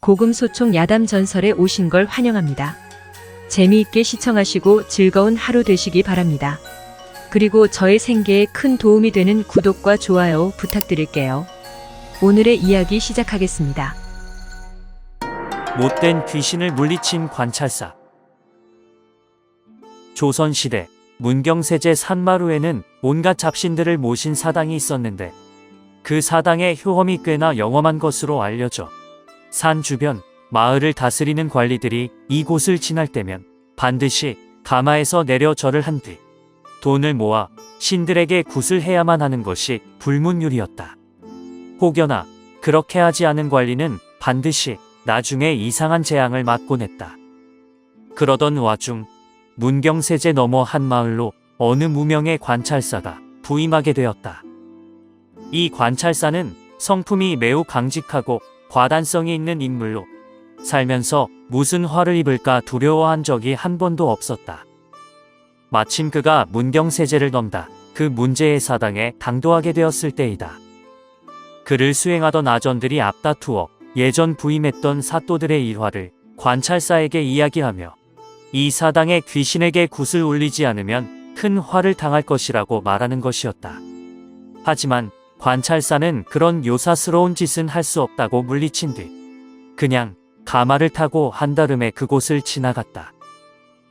고금소총 야담 전설에 오신 걸 환영합니다. 재미있게 시청하시고 즐거운 하루 되시기 바랍니다. 그리고 저의 생계에 큰 도움이 되는 구독과 좋아요 부탁드릴게요. 오늘의 이야기 시작하겠습니다. 못된 귀신을 물리친 관찰사. 조선시대 문경세제 산마루에는 온갖 잡신들을 모신 사당이 있었는데 그 사당의 효험이 꽤나 영험한 것으로 알려져 산 주변 마을을 다스리는 관리들이 이곳을 지날 때면 반드시 가마에서 내려 절을 한 뒤 돈을 모아 신들에게 굿을 해야만 하는 것이 불문율이었다. 혹여나 그렇게 하지 않은 관리는 반드시 나중에 이상한 재앙을 맞곤 했다. 그러던 와중 문경세제 너머 한 마을로 어느 무명의 관찰사가 부임하게 되었다. 이 관찰사는 성품이 매우 강직하고 과단성이 있는 인물로 살면서 무슨 화를 입을까 두려워한 적이 한 번도 없었다. 마침 그가 문경세제를 넘다 그 문제의 사당에 당도하게 되었을 때이다. 그를 수행하던 아전들이 앞다투어 예전 부임했던 사또들의 일화를 관찰사에게 이야기하며 이 사당에 귀신에게 굿을 올리지 않으면 큰 화를 당할 것이라고 말하는 것이었다. 하지만 관찰사는 그런 요사스러운 짓은 할 수 없다고 물리친 뒤 그냥 가마를 타고 한달음에 그곳을 지나갔다.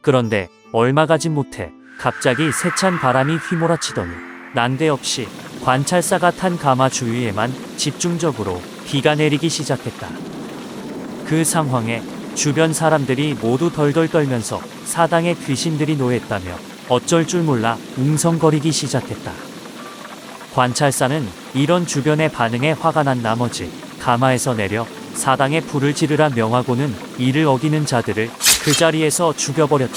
그런데 얼마 가지 못해 갑자기 세찬 바람이 휘몰아치더니 난데없이 관찰사가 탄 가마 주위에만 집중적으로 비가 내리기 시작했다. 그 상황에 주변 사람들이 모두 덜덜 떨면서 사당에 귀신들이 노했다며 어쩔 줄 몰라 웅성거리기 시작했다. 관찰사는 이런 주변의 반응에 화가 난 나머지 가마에서 내려 사당에 불을 지르라 명하고는 이를 어기는 자들을 그 자리에서 죽여버렸다.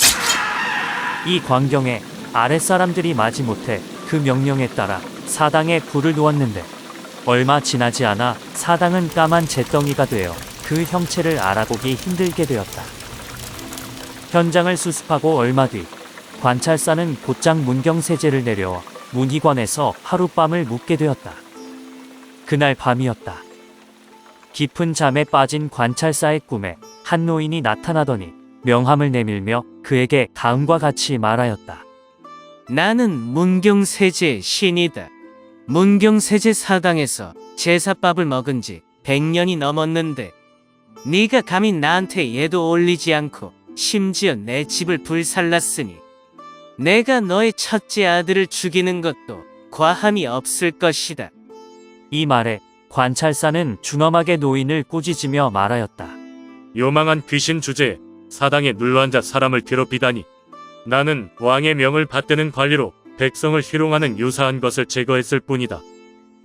이 광경에 아랫사람들이 마지못해 그 명령에 따라 사당에 불을 놓았는데 얼마 지나지 않아 사당은 까만 잿덩이가 되어 그 형체를 알아보기 힘들게 되었다. 현장을 수습하고 얼마 뒤 관찰사는 곧장 문경세제를 내려와 문희관에서 하룻밤을 묵게 되었다. 그날 밤이었다. 깊은 잠에 빠진 관찰사의 꿈에 한 노인이 나타나더니 명함을 내밀며 그에게 다음과 같이 말하였다. 나는 문경세제의 신이다. 문경세제 사당에서 제사밥을 먹은 지 100년이 넘었는데 네가 감히 나한테 예도 올리지 않고 심지어 내 집을 불살랐으니 내가 너의 첫째 아들을 죽이는 것도 과함이 없을 것이다. 이 말에 관찰사는 준엄하게 노인을 꾸짖으며 말하였다. 요망한 귀신 주제에 사당에 눌러앉아 사람을 괴롭히다니. 나는 왕의 명을 받드는 관리로 백성을 희롱하는 유사한 것을 제거했을 뿐이다.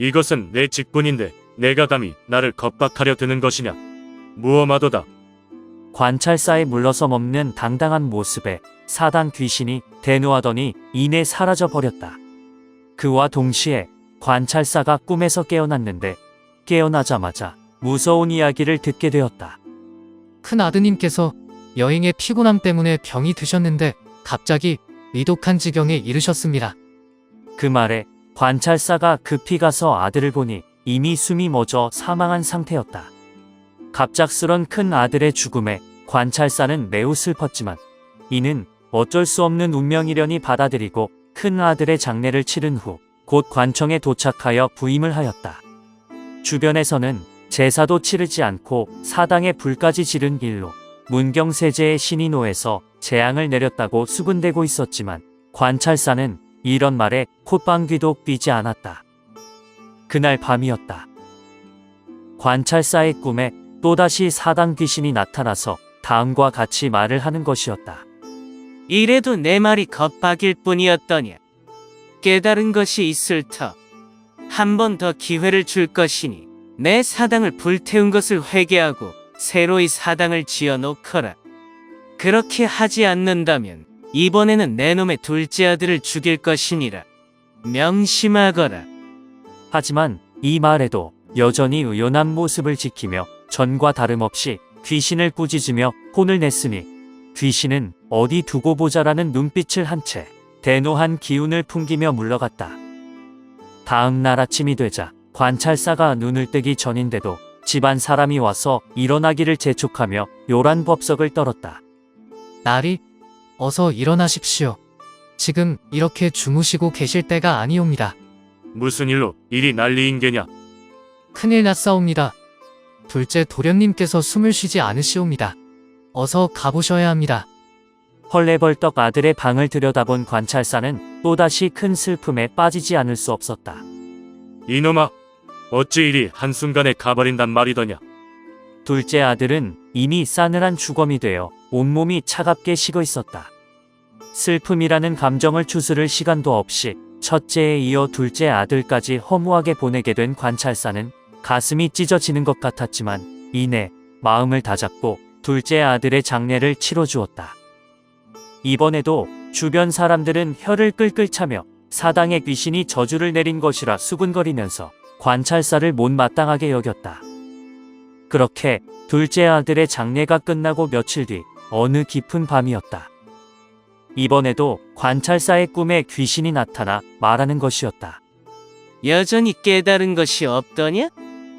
이것은 내 직분인데 내가 감히 나를 겁박하려 드는 것이냐. 무엄하도다. 관찰사의 물러섬 없는 당당한 모습에 사당 귀신이 대노하더니 이내 사라져 버렸다. 그와 동시에 관찰사가 꿈에서 깨어났는데 깨어나자마자 무서운 이야기를 듣게 되었다. 큰 아드님께서 여행의 피곤함 때문에 병이 드셨는데 갑자기 위독한 지경에 이르셨습니다. 그 말에 관찰사가 급히 가서 아들을 보니 이미 숨이 멎어 사망한 상태였다. 갑작스런 큰 아들의 죽음에 관찰사는 매우 슬펐지만 이는 어쩔 수 없는 운명이려니 받아들이고 큰 아들의 장례를 치른 후 곧 관청에 도착하여 부임을 하였다. 주변에서는 제사도 치르지 않고 사당에 불까지 지른 일로 문경세제의 신이 노해서 재앙을 내렸다고 수군대고 있었지만 관찰사는 이런 말에 콧방귀도 뀌지 않았다. 그날 밤이었다. 관찰사의 꿈에 또다시 사당 귀신이 나타나서 다음과 같이 말을 하는 것이었다. 이래도 내 말이 겁박일 뿐이었더냐. 깨달은 것이 있을 터 한 번 더 기회를 줄 것이니 내 사당을 불태운 것을 회개하고 새로이 사당을 지어 놓거라. 그렇게 하지 않는다면 이번에는 내 놈의 둘째 아들을 죽일 것이니라. 명심하거라. 하지만 이 말에도 여전히 의연한 모습을 지키며 전과 다름없이 귀신을 꾸짖으며 혼을 냈으니 귀신은 어디 두고 보자라는 눈빛을 한 채 대노한 기운을 풍기며 물러갔다. 다음 날 아침이 되자 관찰사가 눈을 뜨기 전인데도 집안 사람이 와서 일어나기를 재촉하며 요란 법석을 떨었다. 나리, 어서 일어나십시오. 지금 이렇게 주무시고 계실 때가 아니옵니다. 무슨 일로 일이 난리인 게냐? 큰일 났사옵니다. 둘째 도련님께서 숨을 쉬지 않으시옵니다. 어서 가보셔야 합니다. 헐레벌떡 아들의 방을 들여다본 관찰사는 또다시 큰 슬픔에 빠지지 않을 수 없었다. 이놈아, 어찌 이리 한순간에 가버린단 말이더냐? 둘째 아들은 이미 싸늘한 주검이 되어 온몸이 차갑게 식어 있었다. 슬픔이라는 감정을 추스를 시간도 없이 첫째에 이어 둘째 아들까지 허무하게 보내게 된 관찰사는 가슴이 찢어지는 것 같았지만 이내 마음을 다잡고 둘째 아들의 장례를 치러주었다. 이번에도 주변 사람들은 혀를 끌끌 차며 사당의 귀신이 저주를 내린 것이라 수군거리면서 관찰사를 못마땅하게 여겼다. 그렇게 둘째 아들의 장례가 끝나고 며칠 뒤 어느 깊은 밤이었다. 이번에도 관찰사의 꿈에 귀신이 나타나 말하는 것이었다. 여전히 깨달은 것이 없더냐?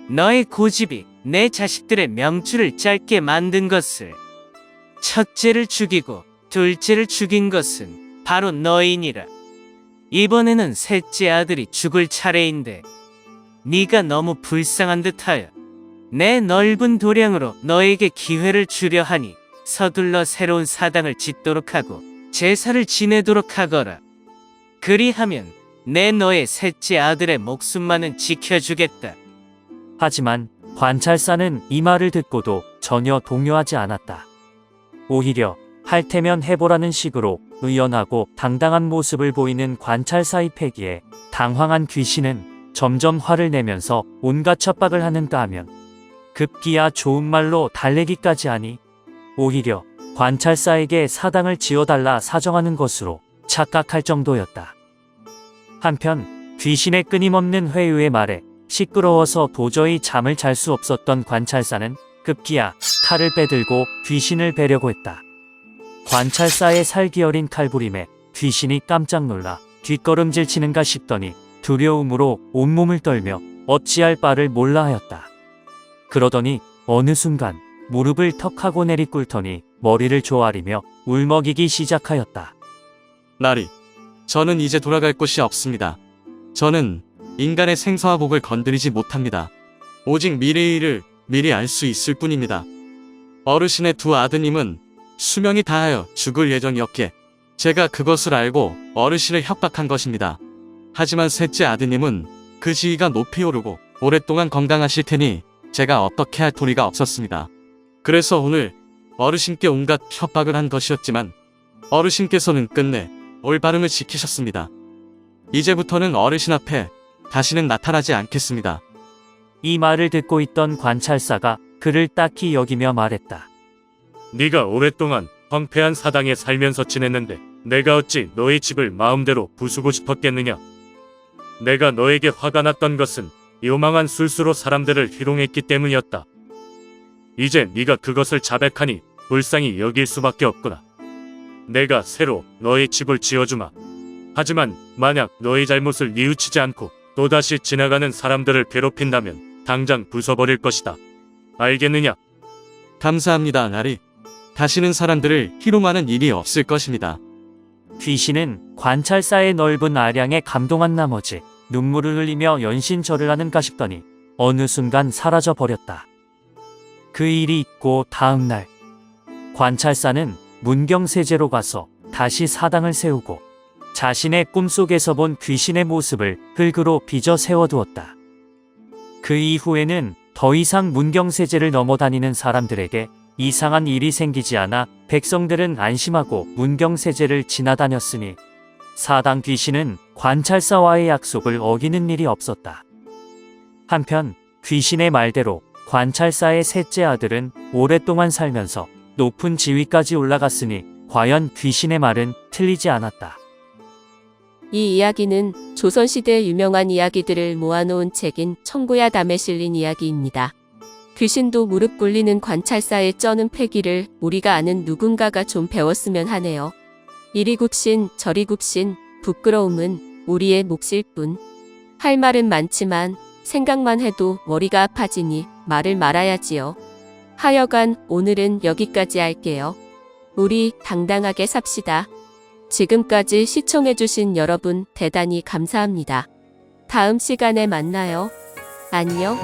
너의 고집이 내 자식들의 명줄을 짧게 만든 것을, 첫째를 죽이고 둘째를 죽인 것은 바로 너이니라. 이번에는 셋째 아들이 죽을 차례인데 네가 너무 불쌍한 듯하여 내 넓은 도량으로 너에게 기회를 주려 하니 서둘러 새로운 사당을 짓도록 하고 제사를 지내도록 하거라. 그리하면 내 너의 셋째 아들의 목숨만은 지켜주겠다. 하지만 관찰사는 이 말을 듣고도 전혀 동요하지 않았다. 오히려 할 테면 해보라는 식으로 의연하고 당당한 모습을 보이는 관찰사의 패기에 당황한 귀신은 점점 화를 내면서 온갖 협박을 하는가 하면 급기야 좋은 말로 달래기까지 하니 오히려 관찰사에게 사당을 지어달라 사정하는 것으로 착각할 정도였다. 한편 귀신의 끊임없는 회유의 말에 시끄러워서 도저히 잠을 잘 수 없었던 관찰사는 급기야 칼을 빼들고 귀신을 베려고 했다. 관찰사의 살기 어린 칼부림에 귀신이 깜짝 놀라 뒷걸음질 치는가 싶더니 두려움으로 온몸을 떨며 어찌할 바를 몰라 하였다. 그러더니 어느 순간 무릎을 턱하고 내리꿇더니 머리를 조아리며 울먹이기 시작하였다. 나리, 저는 이제 돌아갈 곳이 없습니다. 저는 인간의 생사와 복을 건드리지 못합니다. 오직 미래의 일을 미리 알 수 있을 뿐입니다. 어르신의 두 아드님은 수명이 다하여 죽을 예정이었기에 제가 그것을 알고 어르신을 협박한 것입니다. 하지만 셋째 아드님은 그 지위가 높이 오르고 오랫동안 건강하실 테니 제가 어떻게 할 도리가 없었습니다. 그래서 오늘 어르신께 온갖 협박을 한 것이었지만 어르신께서는 끝내 올바름을 지키셨습니다. 이제부터는 어르신 앞에 다시는 나타나지 않겠습니다. 이 말을 듣고 있던 관찰사가 그를 딱히 여기며 말했다. 네가 오랫동안 황폐한 사당에 살면서 지냈는데 내가 어찌 너의 집을 마음대로 부수고 싶었겠느냐? 내가 너에게 화가 났던 것은 요망한 술수로 사람들을 희롱했기 때문이었다. 이제 네가 그것을 자백하니 불쌍히 여길 수밖에 없구나. 내가 새로 너의 집을 지어주마. 하지만 만약 너의 잘못을 뉘우치지 않고 또다시 지나가는 사람들을 괴롭힌다면 당장 부숴버릴 것이다. 알겠느냐? 감사합니다, 나리. 다시는 사람들을 희롱하는 일이 없을 것입니다. 귀신은 관찰사의 넓은 아량에 감동한 나머지 눈물을 흘리며 연신절을 하는가 싶더니 어느 순간 사라져 버렸다. 그 일이 있고 다음 날 관찰사는 문경세제로 가서 다시 사당을 세우고 자신의 꿈속에서 본 귀신의 모습을 흙으로 빚어 세워두었다. 그 이후에는 더 이상 문경세제를 넘어다니는 사람들에게 이상한 일이 생기지 않아 백성들은 안심하고 문경세제를 지나다녔으니 사당 귀신은 관찰사와의 약속을 어기는 일이 없었다. 한편 귀신의 말대로 관찰사의 셋째 아들은 오랫동안 살면서 높은 지위까지 올라갔으니 과연 귀신의 말은 틀리지 않았다. 이 이야기는 조선시대의 유명한 이야기들을 모아놓은 책인 청구야담에 실린 이야기입니다. 귀신도 무릎 꿇리는 관찰사의 쩌는 패기를 우리가 아는 누군가가 좀 배웠으면 하네요. 이리 굽신 저리 굽신 부끄러움은 우리의 몫일 뿐. 할 말은 많지만 생각만 해도 머리가 아파지니 말을 말아야지요. 하여간 오늘은 여기까지 할게요. 우리 당당하게 삽시다. 지금까지 시청해주신 여러분 대단히 감사합니다. 다음 시간에 만나요. 안녕.